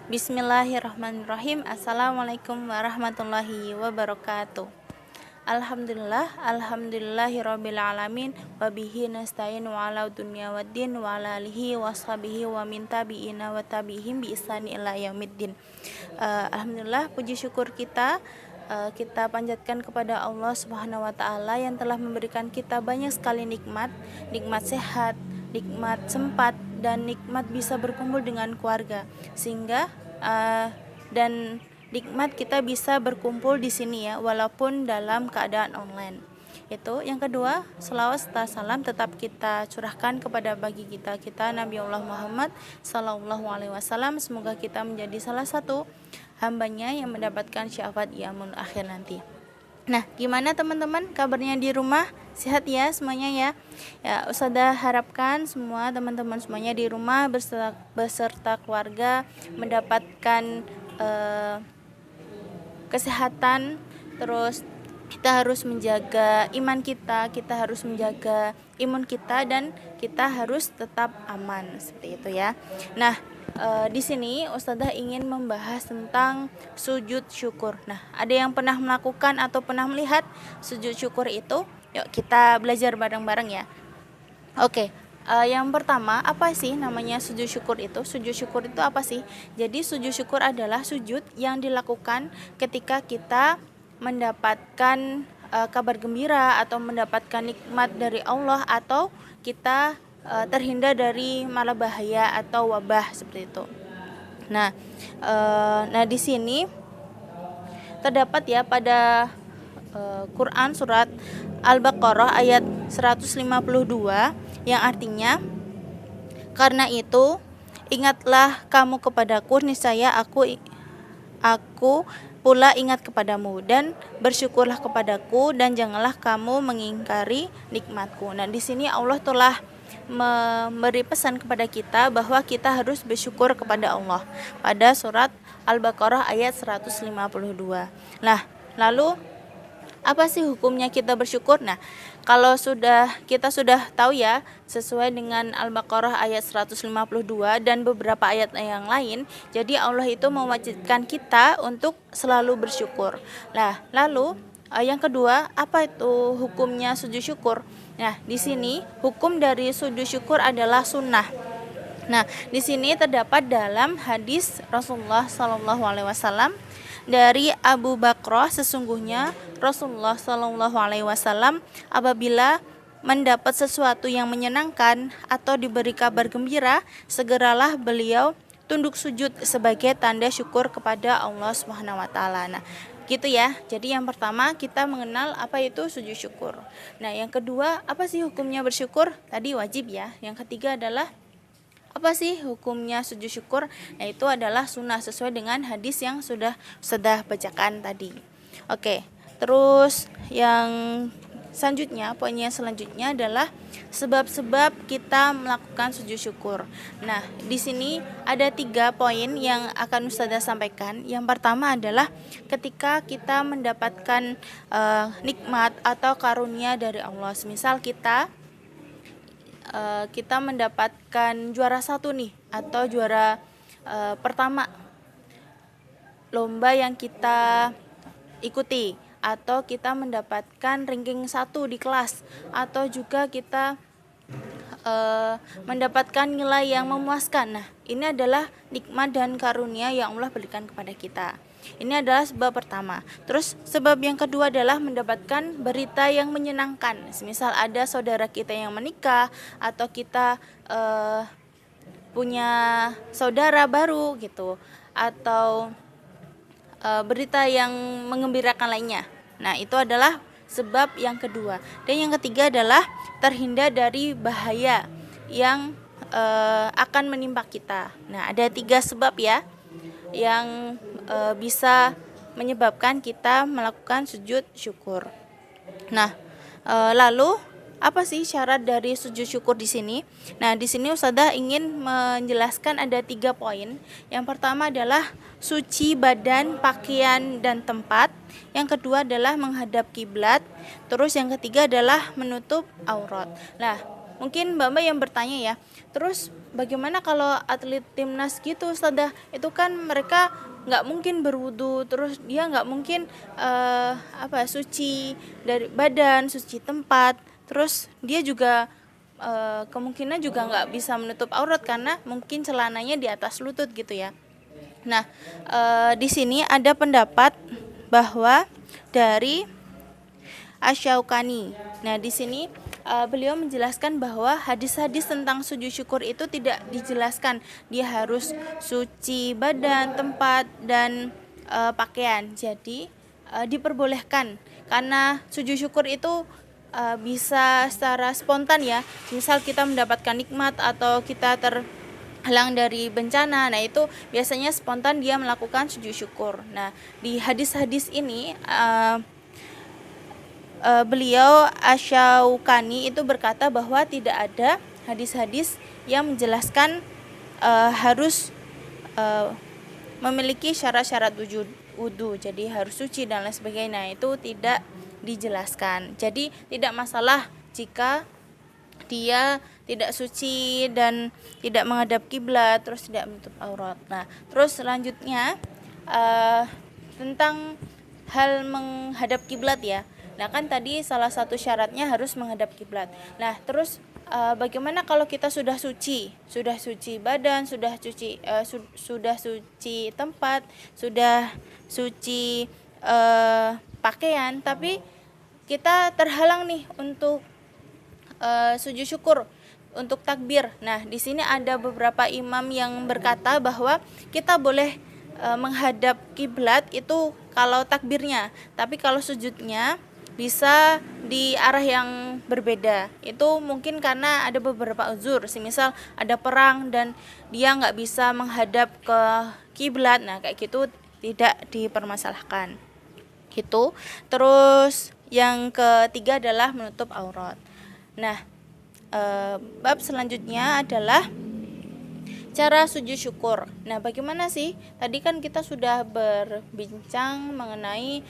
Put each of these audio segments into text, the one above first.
Bismillahirrahmanirrahim. Assalamualaikum warahmatullahi wabarakatuh. Alhamdulillahirabbil alamin wa bihi nasta'in wa ala dunya waddin wa ala alihi washabihi wa min tabi'ina wa tabi'ihim bi ihsani ila yaumiddin. Alhamdulillah, puji syukur kita panjatkan kepada Allah Subhanahu wa taala yang telah memberikan kita banyak sekali nikmat sehat, nikmat sempat, dan nikmat bisa berkumpul dengan keluarga, sehingga dan nikmat kita bisa berkumpul di sini ya, walaupun dalam keadaan online. Itu yang kedua, selawat serta salam tetap kita curahkan kepada bagi kita Nabi Allah Muhammad Sallallahu Alaihi Wasallam. Semoga kita menjadi salah satu hambanya yang mendapatkan syafaat yaumul akhir nanti. Nah, gimana teman-teman kabarnya di rumah? Sehat ya semuanya ya? Ya, Ustazah harapkan semua teman-teman semuanya di rumah beserta keluarga mendapatkan kesehatan. Terus kita harus menjaga iman kita harus menjaga imun kita, dan kita harus tetap aman seperti itu ya. Nah, di sini Ustazah ingin membahas tentang sujud syukur. Nah, ada yang pernah melakukan atau pernah melihat sujud syukur itu? Yuk kita belajar bareng-bareng ya. Oke. Yang pertama, apa sih namanya sujud syukur itu? Sujud syukur itu apa sih? Jadi sujud syukur adalah sujud yang dilakukan ketika kita mendapatkan kabar gembira atau mendapatkan nikmat dari Allah, atau kita terhindar dari malapetaka atau wabah seperti itu. Nah, di sini terdapat ya pada Quran surat Al-Baqarah ayat 152 yang artinya, karena itu ingatlah kamu kepadaku, niscaya aku pula ingat kepadamu, dan bersyukurlah kepadaku, dan janganlah kamu mengingkari nikmatku. Nah, di sini Allah telah memberi pesan kepada kita bahwa kita harus bersyukur kepada Allah pada surat Al-Baqarah ayat 152. Nah, lalu apa sih hukumnya kita bersyukur? Nah, kalau kita sudah tahu ya, sesuai dengan Al-Baqarah ayat 152 dan beberapa ayat yang lain, jadi Allah itu mewajibkan kita untuk selalu bersyukur. Nah, lalu yang kedua, apa itu hukumnya sujud syukur? Nah, di sini hukum dari sujud syukur adalah sunnah. Nah, di sini terdapat dalam hadis Rasulullah Sallallahu Alaihi Wasallam dari Abu Bakrah, sesungguhnya Rasulullah Sallallahu Alaihi Wasallam apabila mendapat sesuatu yang menyenangkan atau diberi kabar gembira, segeralah beliau tunduk sujud sebagai tanda syukur kepada Allah Subhanahu Wa Taala. Nah, gitu ya. Jadi yang pertama kita mengenal apa itu sujud syukur. Nah, yang kedua, apa sih hukumnya bersyukur? Tadi wajib ya. Yang ketiga adalah apa sih hukumnya sujud syukur? Nah, itu adalah sunnah sesuai dengan hadis yang sudah bacakan tadi. Oke, terus yang selanjutnya, poinnya selanjutnya adalah sebab-sebab kita melakukan sujud syukur. Nah, di sini ada 3 poin yang akan Ustazah sampaikan. Yang pertama adalah ketika kita mendapatkan nikmat atau karunia dari Allah. Misal kita mendapatkan juara 1 nih, atau juara pertama lomba yang kita ikuti, atau kita mendapatkan ranking 1 di kelas, atau juga kita mendapatkan nilai yang memuaskan. Nah, ini adalah nikmat dan karunia yang Allah berikan kepada kita. Ini adalah sebab pertama. Terus sebab yang kedua adalah mendapatkan berita yang menyenangkan. Misal ada saudara kita yang menikah, atau kita punya saudara baru gitu, atau berita yang mengembirakan lainnya. Nah, itu adalah sebab yang kedua. Dan yang ketiga adalah terhindar dari bahaya yang akan menimpa kita. Nah, ada 3 sebab ya yang bisa menyebabkan kita melakukan sujud syukur. Nah, lalu apa sih syarat dari sujud syukur di sini? Nah, di sini Ustazah ingin menjelaskan ada 3 poin. Yang pertama adalah suci badan, pakaian, dan tempat. Yang kedua adalah menghadap kiblat. Terus yang ketiga adalah menutup aurat. Nah, mungkin Mbak yang bertanya ya, terus bagaimana kalau atlet timnas gitu Ustazah? Itu kan mereka nggak mungkin berwudu, terus dia nggak mungkin suci dari badan, suci tempat, terus dia juga kemungkinan juga nggak bisa menutup aurat karena mungkin celananya di atas lutut gitu ya. Nah, di sini ada pendapat bahwa dari Asy-Syaukani. Nah, di sini beliau menjelaskan bahwa hadis-hadis tentang sujud syukur itu tidak dijelaskan dia harus suci badan, tempat, dan pakaian. Jadi diperbolehkan karena sujud syukur itu bisa secara spontan ya. Misal kita mendapatkan nikmat atau kita terhalang dari bencana, nah itu biasanya spontan dia melakukan sujud syukur. Nah, di hadis-hadis ini beliau Asy-Syaukani itu berkata bahwa tidak ada hadis-hadis yang menjelaskan harus memiliki syarat-syarat wudu, jadi harus suci dan lain sebagainya. Nah, itu tidak dijelaskan. Jadi tidak masalah jika dia tidak suci dan tidak menghadap kiblat, terus tidak menutup aurat. Nah, terus selanjutnya tentang hal menghadap kiblat ya. Nah, kan tadi salah satu syaratnya harus menghadap kiblat. Nah, terus bagaimana kalau kita sudah suci badan, sudah suci tempat, sudah suci pakaian, tapi kita terhalang nih untuk sujud syukur, untuk takbir. Nah, di sini ada beberapa imam yang berkata bahwa kita boleh menghadap kiblat itu kalau takbirnya, tapi kalau sujudnya bisa di arah yang berbeda. Itu mungkin karena ada beberapa uzur, semisal ada perang dan dia nggak bisa menghadap ke kiblat. Nah, kayak gitu tidak dipermasalahkan gitu. Terus yang ketiga adalah menutup aurat. Nah, bab selanjutnya adalah cara sujud syukur. Nah, bagaimana sih? Tadi kan kita sudah berbincang mengenai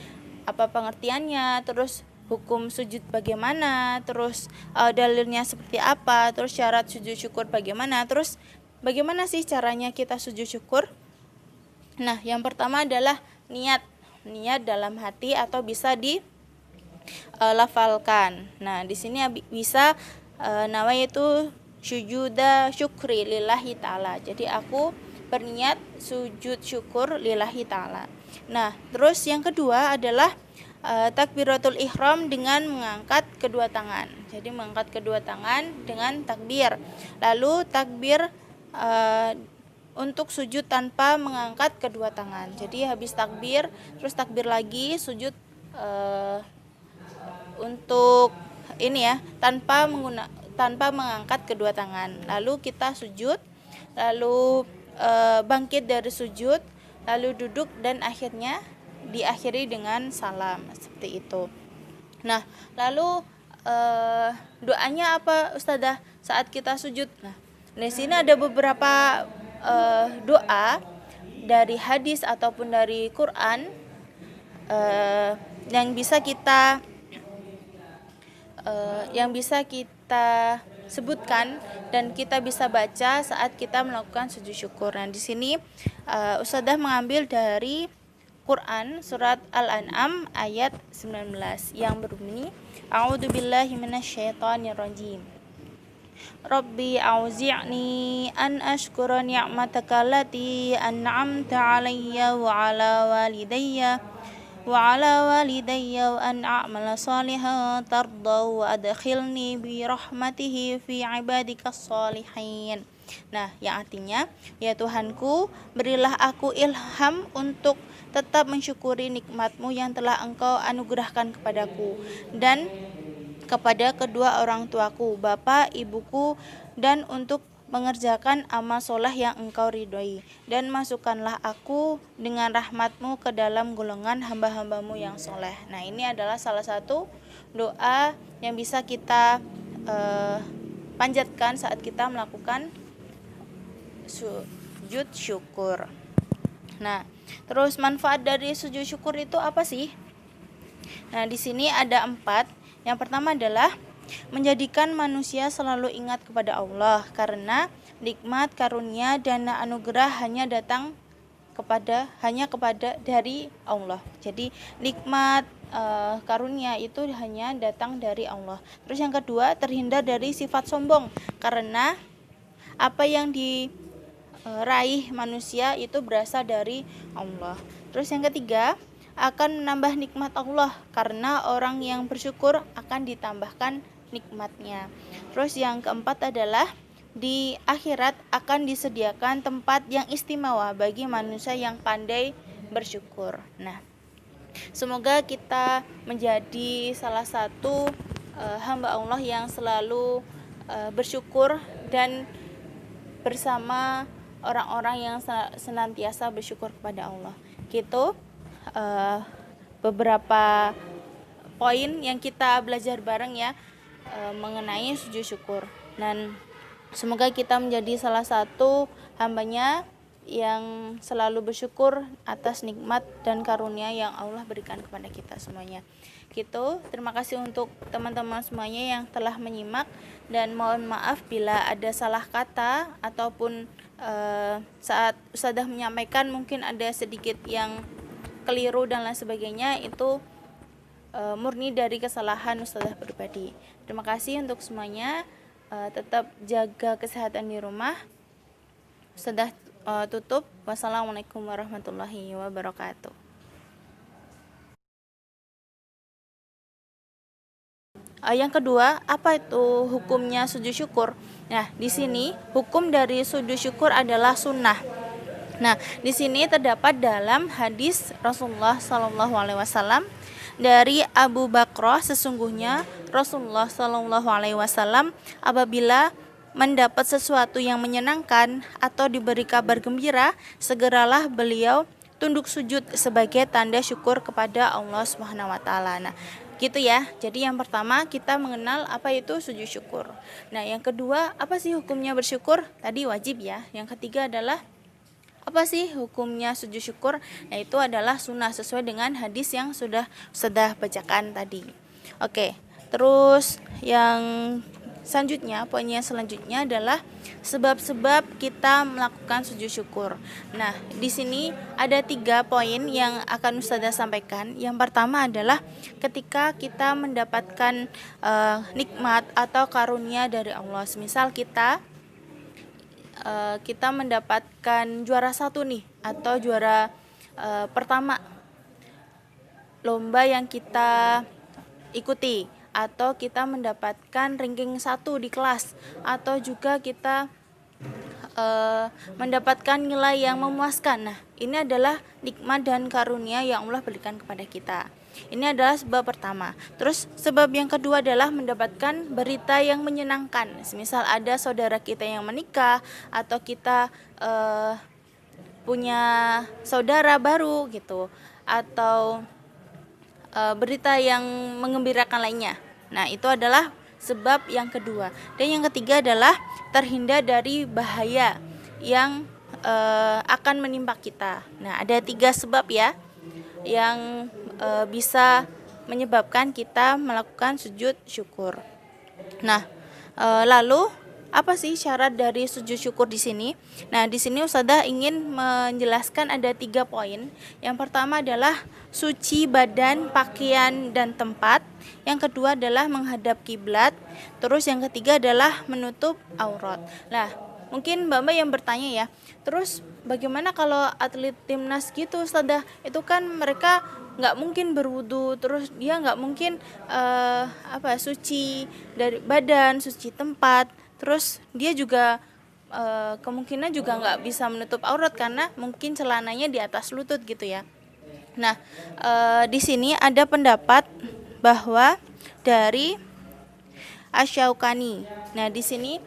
apa pengertiannya, terus hukum sujud bagaimana, terus dalilnya seperti apa, terus syarat sujud syukur bagaimana, terus bagaimana sih caranya kita sujud syukur? Nah, yang pertama adalah niat dalam hati atau bisa dilafalkan. Nah, di sini bisa nawaitu sujuda syukri lillahi ta'ala. Jadi aku berniat sujud syukur lillahi ta'ala. Nah, terus yang kedua adalah takbiratul ihram dengan mengangkat kedua tangan. Jadi mengangkat kedua tangan dengan takbir. Lalu takbir untuk sujud tanpa mengangkat kedua tangan. Jadi habis takbir, terus takbir lagi, sujud untuk ini ya, tanpa mengangkat kedua tangan. Lalu kita sujud, lalu bangkit dari sujud, lalu duduk dan akhirnya diakhiri dengan salam, seperti itu. Nah, lalu doanya apa Ustazah saat kita sujud? Nah, di sini ada beberapa doa dari hadis ataupun dari Quran yang bisa kita sebutkan dan kita bisa baca saat kita melakukan sujud syukur. Nah, di sini Ustazah mengambil dari Quran surat Al-An'am ayat 19 yang berbunyi A'udzubillahi minasyaitonirrajim. Rabbi auzi'ni an ashkura ni'mataka allati an'amta 'alayya wa 'ala walidayya wa an a'mala salihan tardahu wa adkhilni bi rahmatihi fi ibadikas shalihin. Nah, yang artinya, ya Tuhanku, berilah aku ilham untuk tetap mensyukuri nikmat-Mu yang telah Engkau anugerahkan kepadaku dan kepada kedua orang tuaku, bapak, ibuku, dan untuk mengerjakan amal soleh yang Engkau ridhoi, dan masukkanlah aku dengan rahmat-Mu ke dalam golongan hamba-hamba-Mu yang soleh. Nah, ini adalah salah satu doa yang bisa kita panjatkan saat kita melakukan sujud syukur. Nah, terus manfaat dari sujud syukur itu apa sih? Nah, di sini ada 4. Yang pertama adalah menjadikan manusia selalu ingat kepada Allah, karena nikmat, karunia, dan anugerah hanya kepada dari Allah. Jadi nikmat, karunia itu hanya datang dari Allah. Terus yang kedua, terhindar dari sifat sombong, karena apa yang diraih manusia itu berasal dari Allah. Terus yang ketiga, akan menambah nikmat Allah, karena orang yang bersyukur akan ditambahkan nikmatnya. Terus yang keempat adalah di akhirat akan disediakan tempat yang istimewa bagi manusia yang pandai bersyukur. Nah, semoga kita menjadi salah satu hamba Allah yang selalu bersyukur dan bersama orang-orang yang senantiasa bersyukur kepada Allah. Gitu beberapa poin yang kita belajar bareng ya mengenai sujud syukur, dan semoga kita menjadi salah satu hambanya yang selalu bersyukur atas nikmat dan karunia yang Allah berikan kepada kita semuanya. Gitu, terima kasih untuk teman-teman semuanya yang telah menyimak, dan mohon maaf bila ada salah kata ataupun saat Ustadzah menyampaikan mungkin ada sedikit yang keliru dan lain sebagainya, itu murni dari kesalahan Ustadzah pribadi. Terima kasih untuk semuanya. Tetap jaga kesehatan di rumah. Sudah tutup. Wassalamualaikum warahmatullahi wabarakatuh. Yang kedua, apa itu hukumnya sujud syukur? Nah, di sini hukum dari sujud syukur adalah sunnah. Nah, di sini terdapat dalam hadis Rasulullah SAW dari Abu Bakrah, sesungguhnya Rasulullah SAW apabila mendapat sesuatu yang menyenangkan atau diberi kabar gembira, segeralah beliau tunduk sujud sebagai tanda syukur kepada Allah Subhanahu wa taala. Nah, gitu ya. Jadi yang pertama kita mengenal apa itu sujud syukur. Nah, yang kedua, apa sih hukumnya bersyukur? Tadi wajib ya. Yang ketiga adalah apa sih hukumnya sujud syukur? Nah, itu adalah sunnah sesuai dengan hadis yang sudah bacakan tadi. Oke, terus yang selanjutnya, poinnya selanjutnya adalah sebab-sebab kita melakukan sujud syukur. Nah, di sini ada 3 poin yang akan Ustazah sampaikan. Yang pertama adalah ketika kita mendapatkan nikmat atau karunia dari Allah. Misal kita mendapatkan juara 1 nih, atau juara pertama lomba yang kita ikuti, atau kita mendapatkan ranking 1 di kelas, atau juga kita mendapatkan nilai yang memuaskan. Nah, ini adalah nikmat dan karunia yang Allah berikan kepada kita. Ini adalah sebab pertama. Terus sebab yang kedua adalah mendapatkan berita yang menyenangkan. Misal ada saudara kita yang menikah, atau kita punya saudara baru gitu, atau berita yang mengembirakan lainnya. Nah, itu adalah sebab yang kedua. Dan yang ketiga adalah terhindar dari bahaya yang akan menimpa kita. Nah, ada 3 sebab ya yang bisa menyebabkan kita melakukan sujud syukur. Nah, lalu apa sih syarat dari sujud syukur di sini? Nah, di sini Ustazah ingin menjelaskan ada 3 poin. Yang pertama adalah suci badan, pakaian, dan tempat. Yang kedua adalah menghadap kiblat. Terus yang ketiga adalah menutup aurat. Nah, mungkin Mbak yang bertanya ya, terus bagaimana kalau atlet timnas gitu Ustazah? Itu kan mereka nggak mungkin berwudu, terus dia nggak mungkin suci dari badan, suci tempat, terus dia juga kemungkinan juga nggak bisa menutup aurat karena mungkin celananya di atas lutut gitu ya. Nah, di sini ada pendapat bahwa dari Asy-Syaukani. Nah, di sini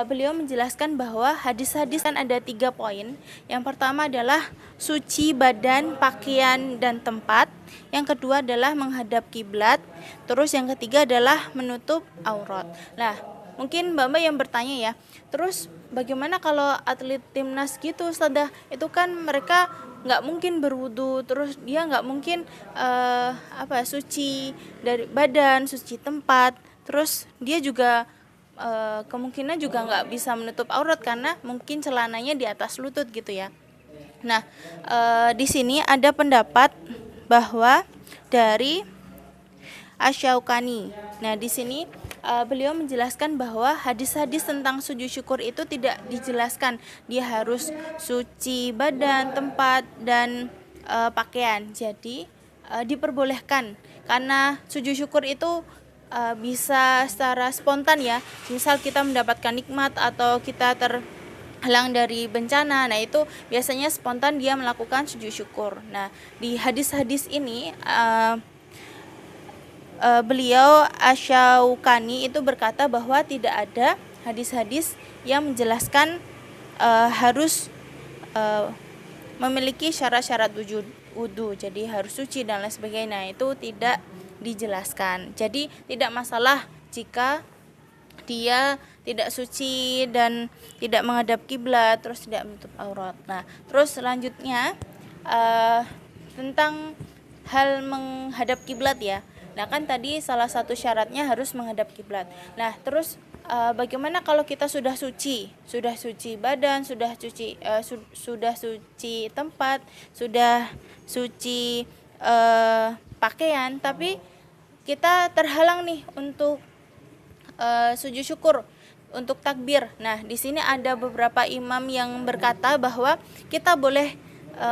beliau menjelaskan bahwa hadis-hadis kan ada 3 poin. Yang pertama adalah suci badan, pakaian, dan tempat. Yang kedua adalah menghadap kiblat. Terus yang ketiga adalah menutup aurat. Nah, mungkin Mbak yang bertanya ya, terus bagaimana kalau atlet timnas gitu Ustazah? Itu kan mereka nggak mungkin berwudu, terus dia nggak mungkin suci dari badan, suci tempat, Terus dia juga kemungkinan juga nggak bisa menutup aurat karena mungkin celananya di atas lutut gitu ya. Nah, di sini ada pendapat bahwa dari Asy-Syaukani. Nah, di sini beliau menjelaskan bahwa hadis-hadis tentang sujud syukur itu tidak dijelaskan dia harus suci badan, tempat, dan pakaian. Jadi diperbolehkan karena sujud syukur itu bisa secara spontan ya. Misal kita mendapatkan nikmat atau kita terhalang dari bencana, nah itu biasanya spontan dia melakukan sujud syukur. Nah, di hadis-hadis ini beliau Asy-Syaukani itu berkata bahwa tidak ada hadis-hadis yang menjelaskan harus memiliki syarat-syarat wudu, jadi harus suci dan lain sebagainya. Nah, itu tidak dijelaskan. Jadi tidak masalah jika dia tidak suci dan tidak menghadap kiblat, terus tidak menutup aurat. Nah, terus selanjutnya tentang hal menghadap kiblat ya. Nah, kan tadi salah satu syaratnya harus menghadap kiblat. Nah, terus bagaimana kalau kita sudah suci badan, sudah suci tempat, sudah suci pakaian, tapi kita terhalang nih untuk sujud syukur, untuk takbir. Nah, di sini ada beberapa imam yang berkata bahwa kita boleh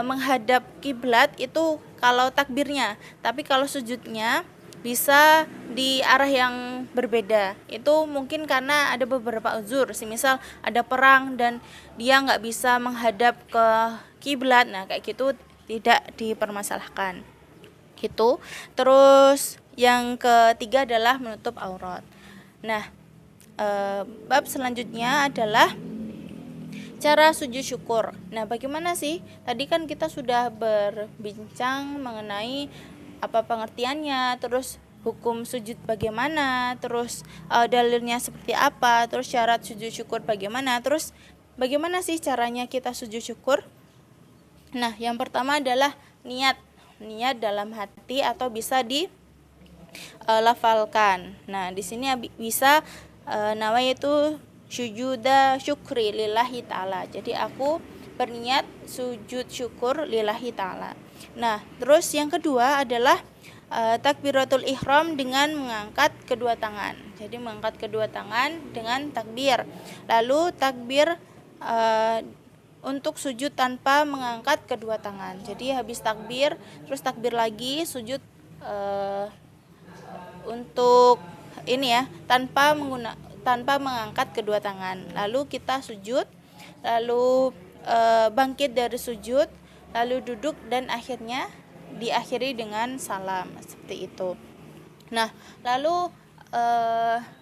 menghadap kiblat itu kalau takbirnya, tapi kalau sujudnya bisa di arah yang berbeda. Itu mungkin karena ada beberapa uzur, semisal ada perang dan dia nggak bisa menghadap ke kiblat. Nah, kayak gitu tidak dipermasalahkan gitu. Terus yang ketiga adalah menutup aurat. Nah, bab selanjutnya adalah cara sujud syukur. Nah, bagaimana sih? Tadi kan kita sudah berbincang mengenai apa pengertiannya, terus hukum sujud bagaimana, terus dalilnya seperti apa, terus syarat sujud syukur bagaimana, terus bagaimana sih caranya kita sujud syukur? Nah, yang pertama adalah niat dalam hati atau bisa dilafalkan. Nah, di sini bisa nawaitu sujuda syukri lillahi ta'ala. Jadi aku berniat sujud syukur lillahi ta'ala. Nah, terus yang kedua adalah takbiratul ihram dengan mengangkat kedua tangan. Jadi mengangkat kedua tangan dengan takbir. Lalu takbir untuk sujud tanpa mengangkat kedua tangan. Jadi habis takbir, terus takbir lagi, sujud untuk ini ya, tanpa mengangkat kedua tangan. Lalu kita sujud, lalu bangkit dari sujud, lalu duduk dan akhirnya diakhiri dengan salam, seperti itu. Nah, lalu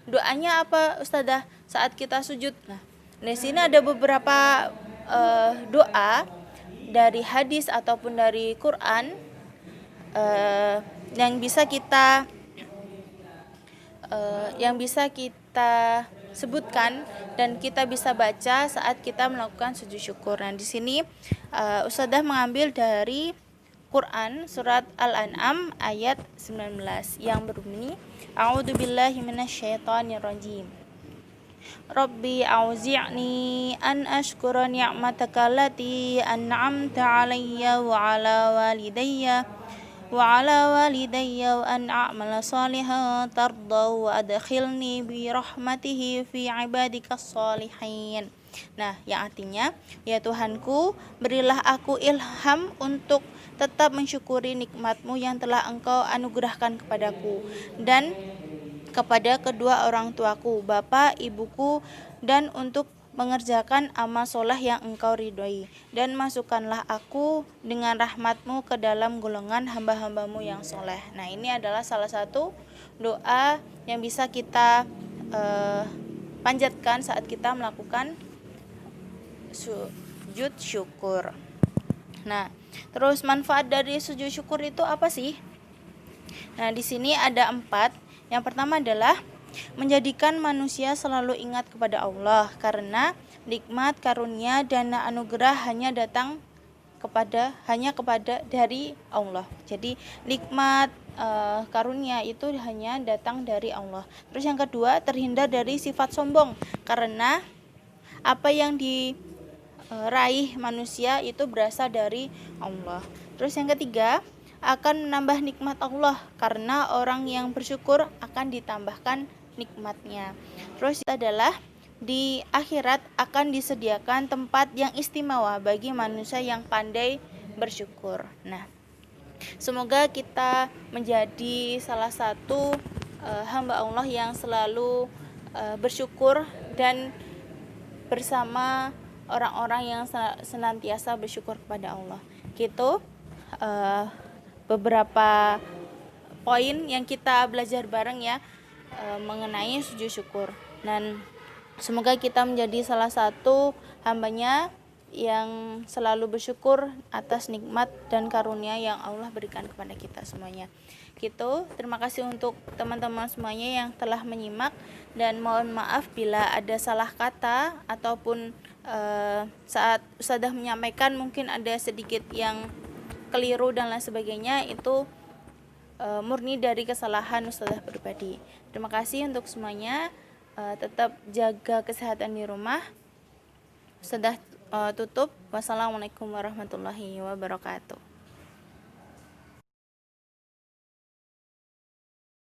doanya apa Ustadzah saat kita sujud? Nah, di sini ada beberapa doa dari hadis ataupun dari Quran yang bisa kita sebutkan dan kita bisa baca saat kita melakukan sujud syukur. Nah, di sini Ustadzah mengambil dari Quran surat Al-An'am ayat 19 yang berbunyi A'udzubillahi minasyaitonirrajim. Rabbi auzi'ni an ashkura ni'mataka allati an'amta 'alayya wa 'ala walidayya wa an a'mala salihan tardahu wa adkhilni bi rahmatihi fi ibadikas shalihin. Nah, yang artinya, ya Tuhanku, berilah aku ilham untuk tetap mensyukuri nikmat-Mu yang telah Engkau anugerahkan kepadaku dan kepada kedua orang tuaku, bapak, ibuku, dan untuk mengerjakan amal soleh yang Engkau ridhoi, dan masukkanlah aku dengan rahmat-Mu ke dalam golongan hamba-hamba-Mu yang soleh. Nah, ini adalah salah satu doa yang bisa kita panjatkan saat kita melakukan sujud syukur. Nah, terus manfaat dari sujud syukur itu apa sih? Nah, di sini ada 4. Yang pertama adalah menjadikan manusia selalu ingat kepada Allah, karena nikmat, karunia, dan anugerah hanya datang hanya kepada dari Allah. Jadi nikmat karunia itu hanya datang dari Allah. Terus yang kedua, terhindar dari sifat sombong, karena apa yang diraih manusia itu berasal dari Allah. Terus yang ketiga, akan menambah nikmat Allah, karena orang yang bersyukur akan ditambahkan nikmatnya. Terus adalah di akhirat akan disediakan tempat yang istimewa bagi manusia yang pandai bersyukur. Nah, semoga kita menjadi salah satu hamba Allah yang selalu bersyukur dan bersama orang-orang yang senantiasa bersyukur kepada Allah. Gitu beberapa poin yang kita belajar bareng ya mengenai sujud syukur. Dan semoga kita menjadi salah satu hambanya yang selalu bersyukur atas nikmat dan karunia yang Allah berikan kepada kita semuanya. Gitu, terima kasih untuk teman-teman semuanya yang telah menyimak, dan mohon maaf bila ada salah kata ataupun saat Ustadzah menyampaikan mungkin ada sedikit yang keliru dan lain sebagainya, itu murni dari kesalahan Ustadzah pribadi. Terima kasih untuk semuanya. Tetap jaga kesehatan di rumah. Sudah tutup. Wassalamualaikum warahmatullahi wabarakatuh.